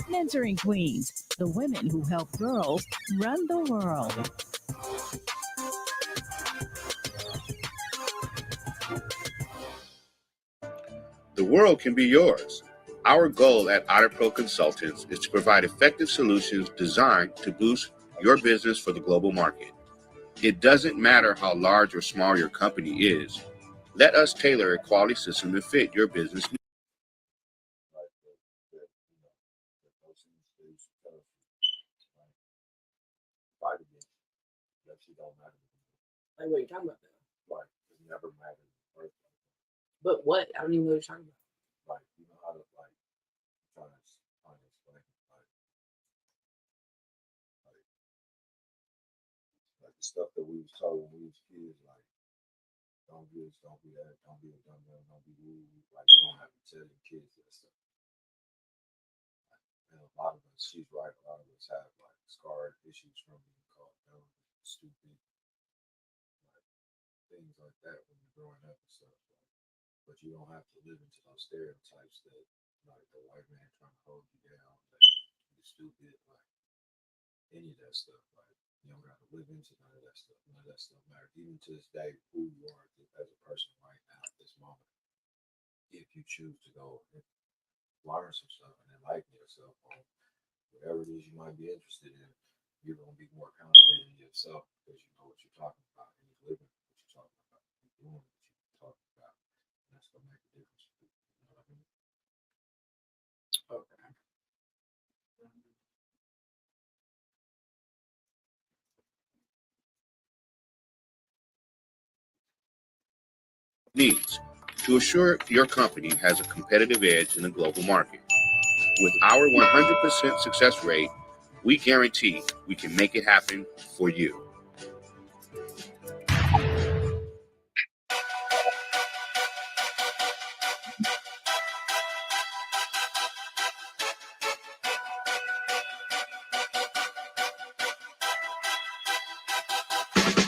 Mentoring Queens, the women who help girls run the world. The world can be yours. Our goal at Otter Pro Consultants is to provide effective solutions designed to boost your business for the global market. It doesn't matter how large or small your company is. Let us tailor a quality system to fit your business needs. fight against you. That shit don't matter. Like, what are you talking about? Like, it never mattered. But what? I don't even know what you're talking about. Like, you know how to, like, try to explain it. Like the stuff that we was told when we was kids, like, don't do this, don't be that, don't be a dumb man, don't be rude. Like, you don't have to tell your kids that stuff. And a lot of us, she's right, a lot of us have, like, scarred issues from being called dumb, stupid, like, things like that when you're growing up and stuff. Like, but you don't have to live into those stereotypes that, like, the white man trying to hold you down, that you're stupid, like, any of that stuff. Like, you don't have to live into none of that stuff. None of that stuff matters. Even to this day, who you are as a person right now at this moment. If you choose to go and learn some stuff and enlighten yourself on whatever it is you might be interested in, you're going to be more confident in yourself because you know what you're talking about and you're living what you're talking about. You're doing what you're talking about. And that's going to make a difference for people. You know what I mean? Okay. Needs to assure your company has a competitive edge in the global market. With our 100% success rate, we guarantee we can make it happen for you.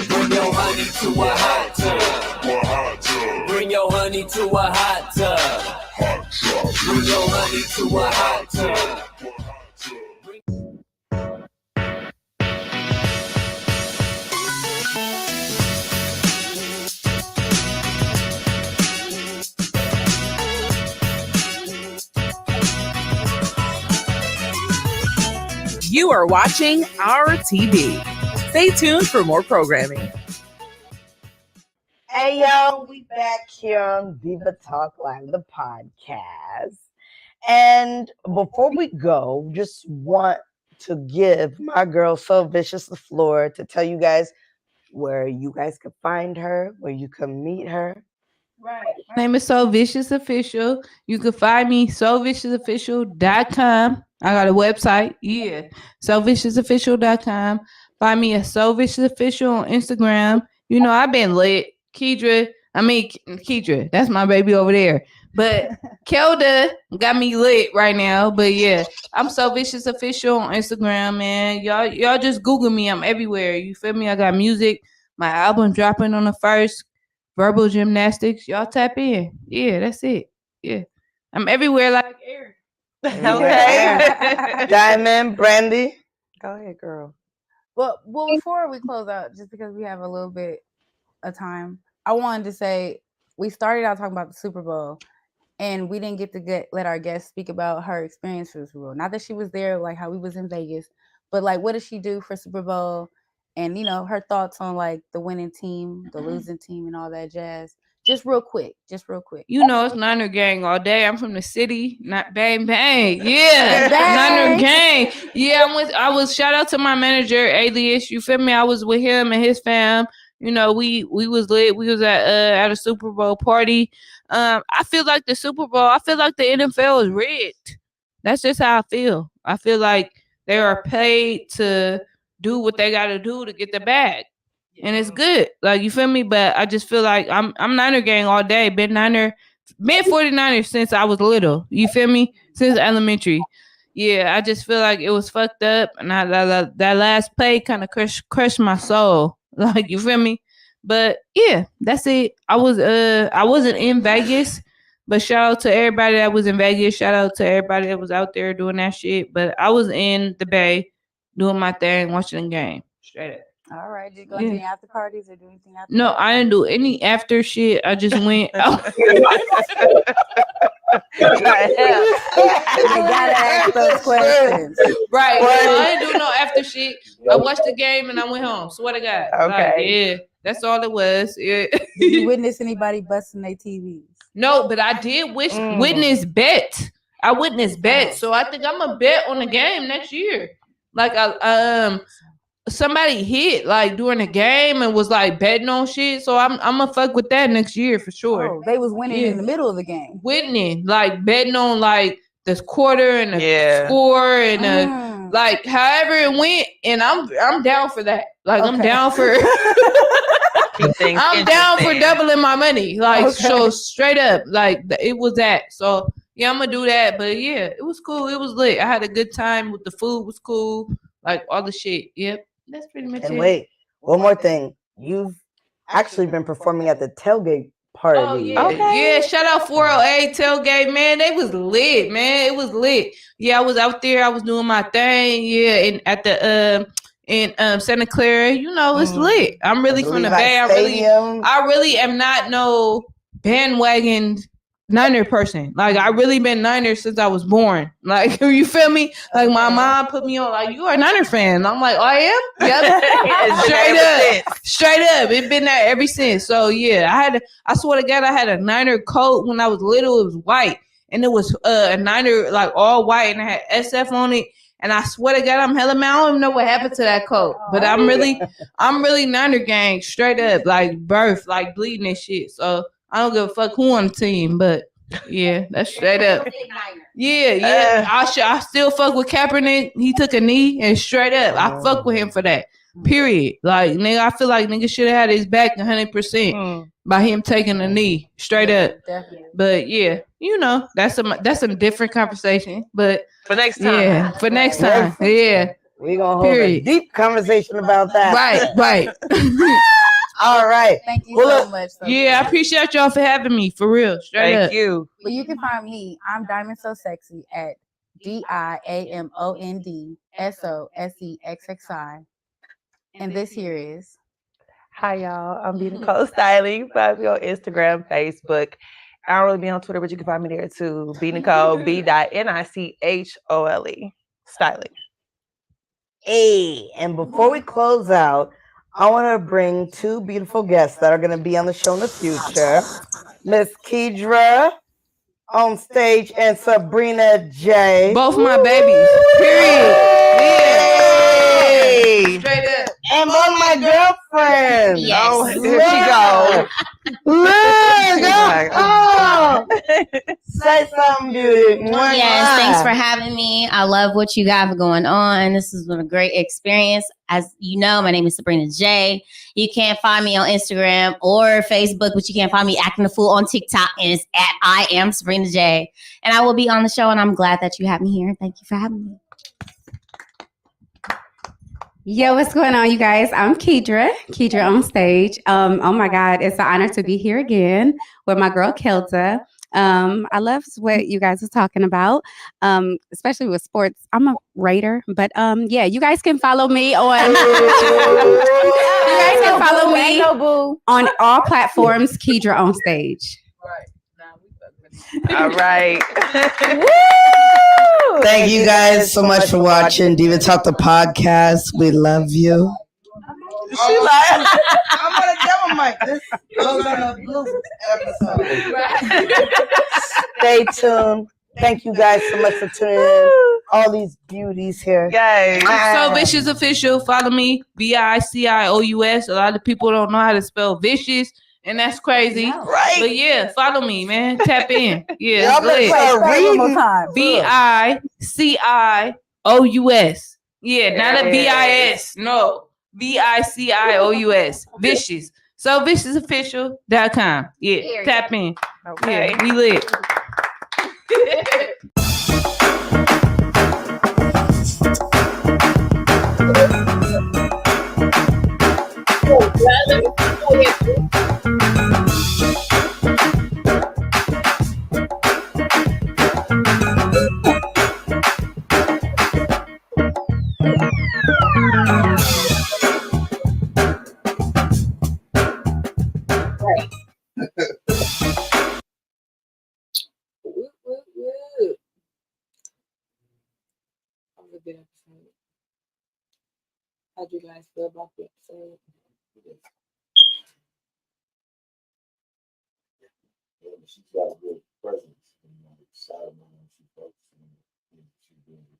Bring your honey to a hot tub. Bring your honey to a hot tub. Bring your honey to a hot tub. You are watching our TV. Stay tuned for more programming. Hey y'all, we back here on Diva Talk Live, the podcast. And before we go, just want to give my girl So Vicious the floor to tell you guys where you guys can find her, where you can meet her. Right. My name is So Vicious Official. You can find me SoViciousOfficial.com. I got a website. Yeah. SoViciousOfficial.com. Find me at So Vicious Official on Instagram. You know, I've been lit. Kedra, that's my baby over there. But Kelda got me lit right now. But yeah, I'm So Vicious Official on Instagram, man. Y'all just Google me. I'm everywhere. You feel me? I got music. My album dropping on the 1st. Verbal Gymnastics. Y'all tap in. Yeah, that's it. Yeah. I'm everywhere like air. Okay. Diamond, Brandi. Go ahead, girl. Well, before we close out, just because we have a little bit of time, I wanted to say we started out talking about the Super Bowl, and we didn't get to let our guest speak about her experience for the Super Bowl. Not that she was there, like how we was in Vegas, but like what did she do for Super Bowl, and you know her thoughts on like the winning team, the losing team, and all that jazz. Just real quick. You know, it's Niner gang all day. I'm from the city. Not bang bang. Yeah. Niner gang. Yeah, I was shout out to my manager, Alias. You feel me? I was with him and his fam. You know, we was lit. We was at a Super Bowl party. I feel like the NFL is rigged. That's just how I feel. I feel like they are paid to do what they gotta do to get the bag. And it's good. Like, you feel me? But I just feel like I'm Niner gang all day. Been 49ers since I was little. You feel me? Since elementary. Yeah, I just feel like it was fucked up. And that last play kind of crushed my soul. Like, you feel me? But yeah, that's it. I wasn't in Vegas. But shout out to everybody that was in Vegas. Shout out to everybody that was out there doing that shit. But I was in the Bay doing my thing, watching the game. Straight up. All right. Did you go to any after parties or do anything after? No, I didn't do any after shit. I just went. I gotta ask those questions. Right. No, I didn't do no after shit. I watched the game and I went home. Swear to God. Okay. Like, yeah. That's all it was. Yeah. Did you witness anybody busting their TVs? No, but I did witness bet. I witnessed bet. So I think I'm a bet on the game next year. Like somebody hit like during the game and was like betting on shit. So I'm gonna fuck with that next year for sure. Oh, they was winning in the middle of the game. Winning, like betting on like the quarter and the score and like however it went. And I'm down for that. Like I'm down for I'm down for doubling my money. Like so straight up. Like it was that. So yeah, I'm gonna do that. But yeah, it was cool. It was lit. I had a good time with the food was cool. Like all the shit. Yep. That's pretty much it. And wait, one more thing. You've actually been performing at the tailgate party. Oh yeah. Yeah, shout out 408 tailgate, man. They was lit, man. It was lit. Yeah, I was out there. I was doing my thing. Yeah, and at the in Santa Clara, you know, it's lit. I'm really from the Bay. I really am not no bandwagon Niner person. Like I really been Niner since I was born. Like you feel me? Like my mom put me on like you are a Niner fan. I'm like, oh, I am? Yep. Straight up. It been there ever since. So yeah, I swear to God, I had a Niner coat when I was little. It was white. And it was a Niner like all white and it had SF on it. And I swear to God, I'm hella mad. I don't even know what happened to that coat. But I'm really Niner gang, straight up, like birth, like bleeding and shit. So I don't give a fuck who on the team, but yeah, that's straight up. Yeah. I still fuck with Kaepernick. He took a knee and straight up, I fuck with him for that. Period. Like nigga, I feel like nigga should have had his back 100% by him taking a knee, straight up. Definitely. But yeah, you know, that's a different conversation. But for next time. Yeah, for next time. Yeah. We're gonna hold a deep conversation about that. Right. All right. Thank you so much. Yeah, I appreciate y'all for having me. For real. Straight up. Thank you. Well, you can find me. I'm Diamond So Sexy at DIAMONDSOSEXXI. And this here is. Hi, y'all. I'm B Nicole Styling. Find me on Instagram, Facebook. I don't really be on Twitter, but you can find me there too. B Nicole, B.NICHOLE. Styling. Hey, and before we close out, I want to bring two beautiful guests that are going to be on the show in the future. Miss Kedra on stage and Sabrina J. Both my babies. Period. Hey. Straight up. And one of my girlfriends. Yes. Oh, here she goes. Look. Say something, beauty. Yes, thanks for having me. I love what you guys have going on. This has been a great experience. As you know, my name is Sabrina J. You can't find me on Instagram or Facebook, but you can find me acting a fool on TikTok, and it's at I am Sabrina J. And I will be on the show, and I'm glad that you have me here. Thank you for having me. Yo, what's going on, you guys? I'm Kedra on stage. Oh my God, it's an honor to be here again with my girl Kelda. I love what you guys are talking about, especially with sports. I'm a writer, but yeah, you guys can follow me on. On all platforms. Kedra on stage. All right. Thank you guys so much for watching Diva Talk the podcast. We love you. She like, I'm gonna tell him like this goes on a blue episode. Stay tuned. Thank you guys so much for tuning in. All these beauties here. Guys. So Vicious Official. Follow me. VICIOUS. A lot of people don't know how to spell vicious. And that's crazy. Right. But yeah, follow me, man. Tap in. Yeah. VICIOUS. Yeah, not a BIS. No. VICIOUS. Vicious. So viciousofficial.com. Yeah. Tap in. Okay. Yeah, we lit. How'd you guys feel about the episode? She's got a good presence. Side of she focuses on she's doing it.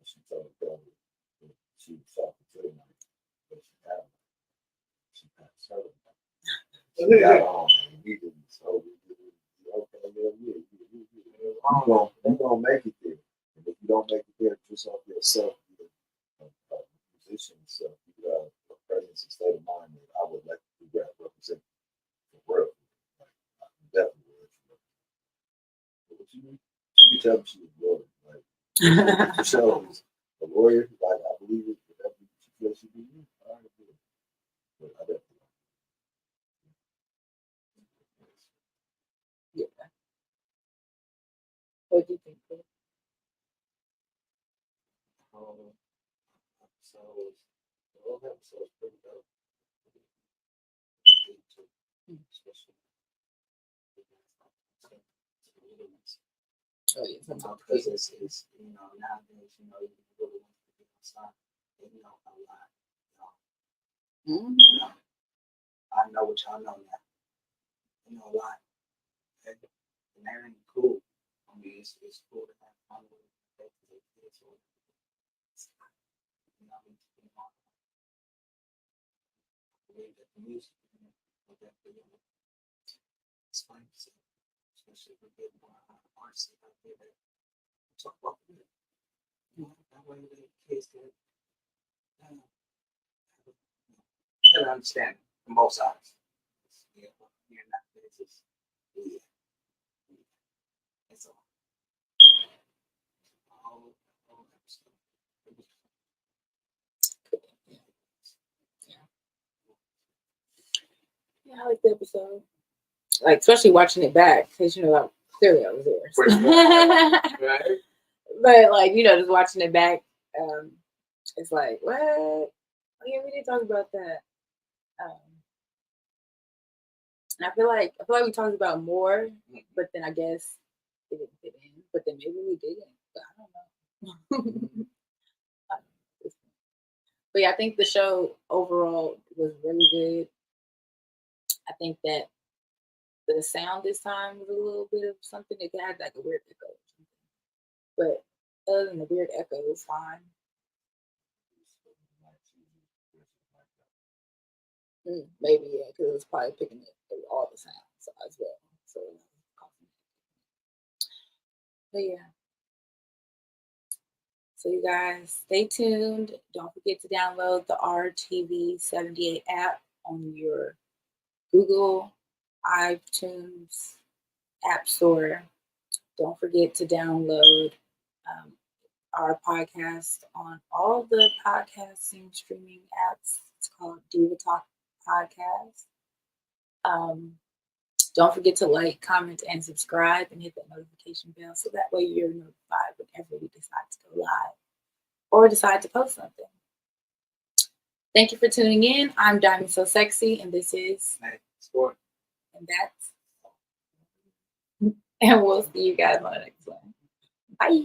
She told Kelda She was talking to him, but she passed her. She got on, and we didn't. So we they're gonna make it there. And if you don't make it there, just off yourself, you're a musician, so you got a presence and state of mind that I would like to represent the world. Like, I definitely would. What you mean? You tell me she was a lawyer. Like, Michelle is a lawyer. Like, I believe it. Whatever she feels she be. All right, good. But I definitely. Yeah. What do you think? All episodes pretty dope. Because it's you know nowadays you know you really want to be outside and you know a lot. You know, I know what y'all know now. You know a lot. And that ain't cool. I mean, it's cool to have fun with it. You know, I believe that the music will definitely explain itself, especially if we get more artists out there that talk about it. You know, that way the kids can have an understanding from both sides. Yeah, you're not just yeah. That's all. Yeah, I like the episode. Like, especially watching it back, because, you know, clearly I was there. So. Right. But, like, you know, just watching it back, it's like, what? Oh, yeah, we didn't talk about that. And I feel like we talked about more, but then I guess it didn't fit in. But then maybe we didn't. But I don't know. But yeah, I think the show overall was really good. I think that the sound this time was a little bit of something. It had like a weird echo or something. But other than the weird echo, it was fine. Maybe, yeah, because it was probably picking up all the sounds as well. So, but yeah. So you guys, stay tuned. Don't forget to download the RTV78 app on your Google, iTunes, App Store. Don't forget to download our podcast on all the podcasting streaming apps. It's called Diva Talk Podcast. Don't forget to like, comment, and subscribe and hit that notification bell so that way you're notified whenever we decide to go live or decide to post something. Thank you for tuning in. I'm Diamond So Sexy, and this is Sport. And that's, and we'll see you guys on the next one. Bye.